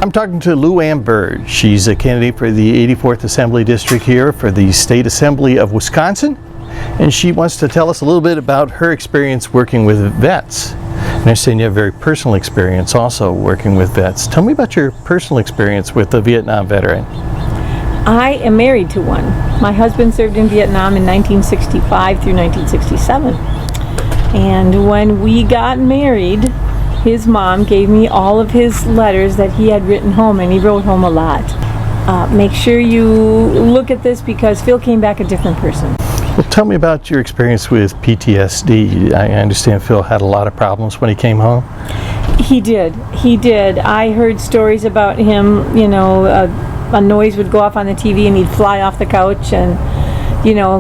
I'm talking to LuAnn Bird. She's a candidate for the 84th Assembly District here for the State Assembly of Wisconsin, and she wants to tell us a little bit about her experience working with vets. And I understand you have very personal experience also working with vets. Tell me about your personal experience with a Vietnam veteran. I am married to one. My husband served in Vietnam in 1965 through 1967. And when we got married, his mom gave me all of his letters that he had written home, and he wrote home a lot. Make sure you look at this because Phil came back a different person. Well, tell me about your experience with PTSD. I understand Phil had a lot of problems when he came home. He did. I heard stories about him, a noise would go off on the TV and he'd fly off the couch and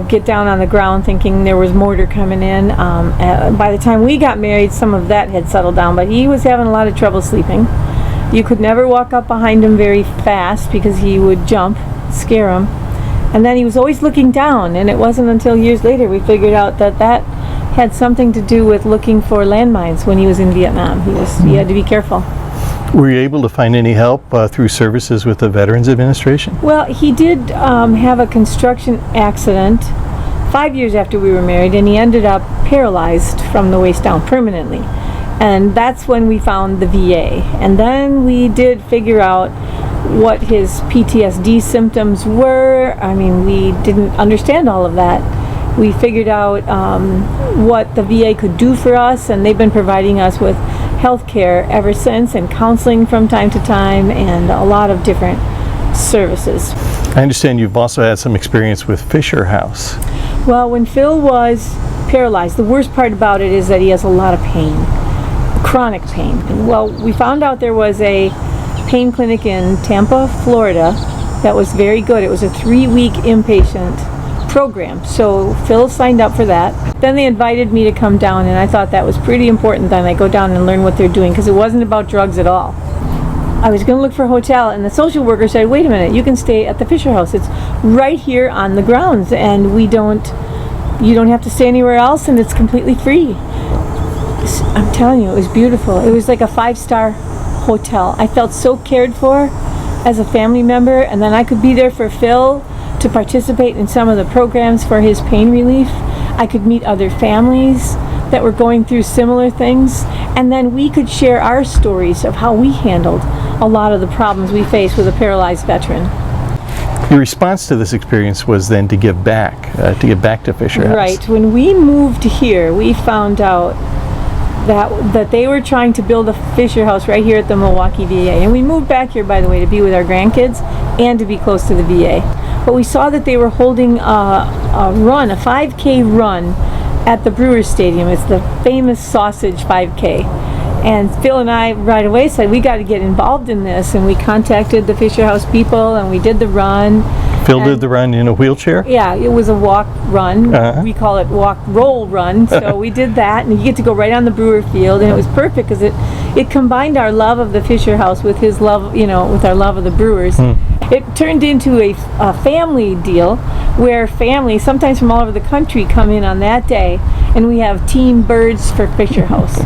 get down on the ground thinking there was mortar coming in. By the time we got married, some of that had settled down, but he was having a lot of trouble sleeping. You could never walk up behind him very fast because he would jump, scare him. And then he was always looking down, and it wasn't until years later we figured out that that had something to do with looking for landmines when he was in Vietnam. He had to be careful. Were you able to find any help through services with the Veterans Administration? Well, he did have a construction accident 5 years after we were married, and he ended up paralyzed from the waist down permanently. And that's when we found the VA. And then we did figure out what his PTSD symptoms were. I mean, we didn't understand all of that. We figured out what the VA could do for us, and they've been providing us with health care ever since, and counseling from time to time, and a lot of different services. I understand you've also had some experience with Fisher House. Well, when Phil was paralyzed, the worst part about it is that he has a lot of pain, chronic pain. Well, we found out there was a pain clinic in Tampa, Florida that was very good. It was a 3-week inpatient program, so Phil signed up for that. Then they invited me to come down, and I thought that was pretty important that I go down and learn what they're doing, because it wasn't about drugs at all. I was going to look for a hotel, and the social worker said, wait a minute, you can stay at the Fisher House. It's right here on the grounds, and you don't have to stay anywhere else, and it's completely free. I'm telling you, it was beautiful. It was like a 5-star hotel. I felt so cared for as a family member, and then I could be there for Phil to participate in some of the programs for his pain relief. I could meet other families that were going through similar things, and then we could share our stories of how we handled a lot of the problems we faced with a paralyzed veteran. Your response to this experience was then to give back to Fisher House. Right. When we moved here, we found out that they were trying to build a Fisher House right here at the Milwaukee VA. And we moved back here, by the way, to be with our grandkids and to be close to the VA. But we saw that they were holding a 5K run at the Brewers Stadium. It's the famous sausage 5K. And Phil and I right away said, we got to get involved in this. And we contacted the Fisher House people, and we did the run. Phil did the run in a wheelchair? Yeah, it was a walk run. We call it walk roll run. So we did that, and you get to go right on the Brewer field, and it was perfect because it combined our love of the Fisher House with his love, with our love of the Brewers. It turned into a family deal where families, sometimes from all over the country, come in on that day, and we have team birds for Fisher House.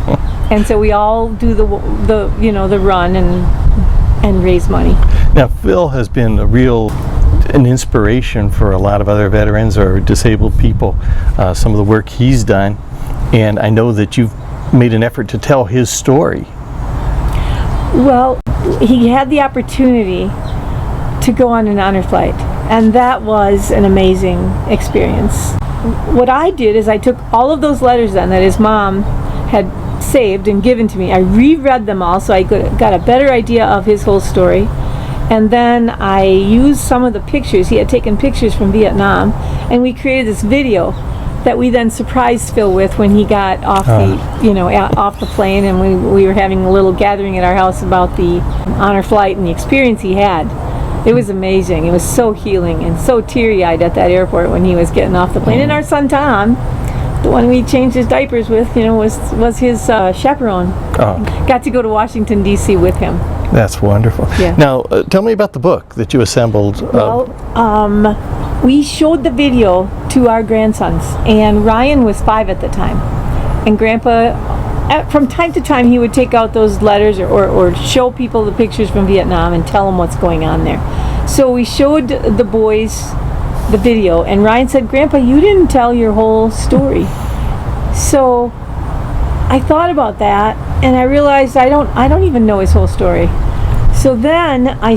And so we all do the run and raise money. Now, Phil has been an inspiration for a lot of other veterans or disabled people, some of the work he's done, and I know that you've made an effort to tell his story. Well, he had the opportunity to go on an honor flight, and that was an amazing experience. What I did is I took all of those letters then that his mom had saved and given to me. I reread them all so I got a better idea of his whole story. And then I used some of the pictures. He had taken pictures from Vietnam, and we created this video that we then surprised Phil with when he got off off the plane, and we were having a little gathering at our house about the honor flight and the experience he had. It was amazing. It was so healing and so teary-eyed at that airport when he was getting off the plane. And our son Tom, the one we changed his diapers with, was his chaperone. Got to go to Washington, D.C. with him. That's wonderful. Yeah. Now, tell me about the book that you assembled. Well, we showed the video to our grandsons, and Ryan was 5 at the time, and Grandpa from time to time he would take out those letters or show people the pictures from Vietnam and tell them what's going on there. So we showed the boys the video, and Ryan said, "Grandpa, you didn't tell your whole story." So I thought about that, and I realized I don't even know his whole story. So then I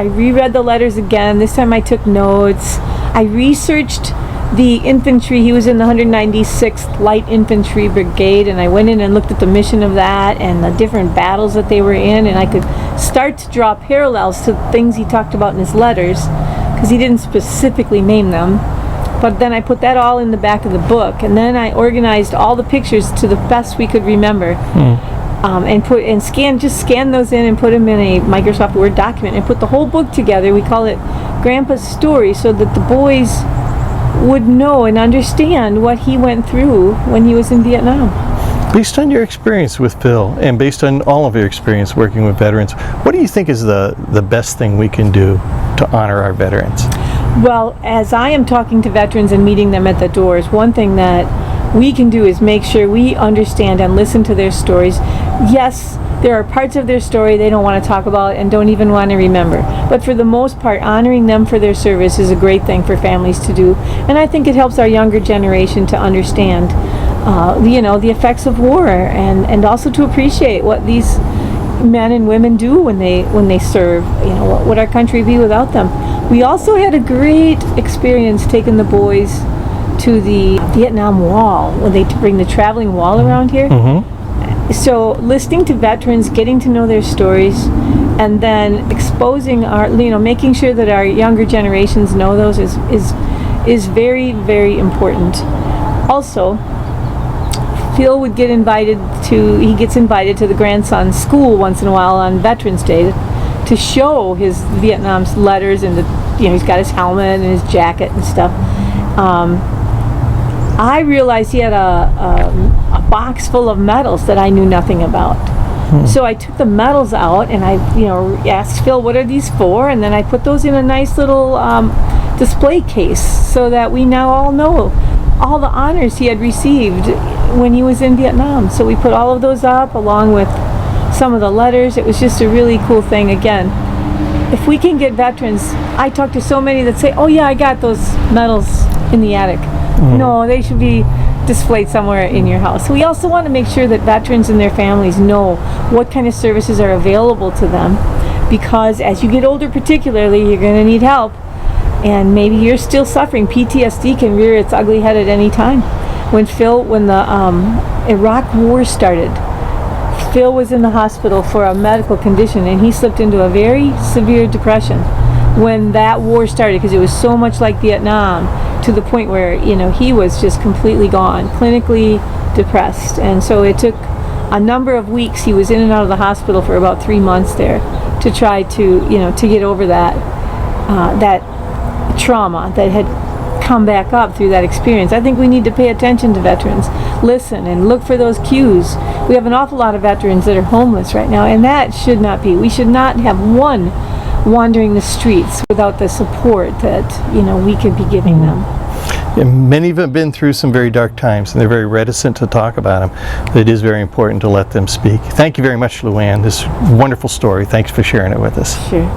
reread the letters again. This time I took notes. I researched the infantry. He was in the 196th Light Infantry Brigade, and I went in and looked at the mission of that and the different battles that they were in, and I could start to draw parallels to things he talked about in his letters, because he didn't specifically name them. But then I put that all in the back of the book, and then I organized all the pictures to the best we could remember, and scan those in and put them in a Microsoft Word document and put the whole book together. We call it Grandpa's Story, so that the boys would know and understand what he went through when he was in Vietnam. Based on your experience with Phil, and based on all of your experience working with veterans, what do you think is the best thing we can do to honor our veterans? Well, as I am talking to veterans and meeting them at the doors, one thing that we can do is make sure we understand and listen to their stories. Yes, there are parts of their story they don't want to talk about and don't even want to remember. But for the most part, honoring them for their service is a great thing for families to do. And I think it helps our younger generation to understand, the effects of war, and also to appreciate what these men and women do when they serve. What would our country be without them? We also had a great experience taking the boys to the Vietnam Wall, when they bring the traveling wall around here. So listening to veterans, getting to know their stories, and then exposing making sure that our younger generations know those is very, very important. Also, Phil would get invited to the grandson's school once in a while on Veterans Day to show his Vietnam letters, and he's got his helmet and his jacket and stuff. I realized he had a box full of medals that I knew nothing about. So I took the medals out, and I asked Phil, "What are these for?" And then I put those in a nice little display case, so that we now all know all the honors he had received when he was in Vietnam. So we put all of those up along with some of the letters. It was just a really cool thing. Again, if we can get veterans, I talk to so many that say, "Oh yeah, I got those medals in the attic." No, they should be displayed somewhere in your house. We also want to make sure that veterans and their families know what kind of services are available to them, because as you get older particularly, you're going to need help, and maybe you're still suffering. PTSD can rear its ugly head at any time. When the Iraq War started, Phil was in the hospital for a medical condition, and he slipped into a very severe depression when that war started, because it was so much like Vietnam, to the point where he was just completely gone, clinically depressed. And so it took a number of weeks. He was in and out of the hospital for about 3 months there to try to get over that trauma that had come back up through that experience. I think we need to pay attention to veterans, listen and look for those cues. We have an awful lot of veterans that are homeless right now, and that should not be. We should not have one wandering the streets without the support that we could be giving them. And many have been through some very dark times, and they're very reticent to talk about them. It is very important to let them speak. Thank you very much, LuAnn. This wonderful story. Thanks for sharing it with us. Sure.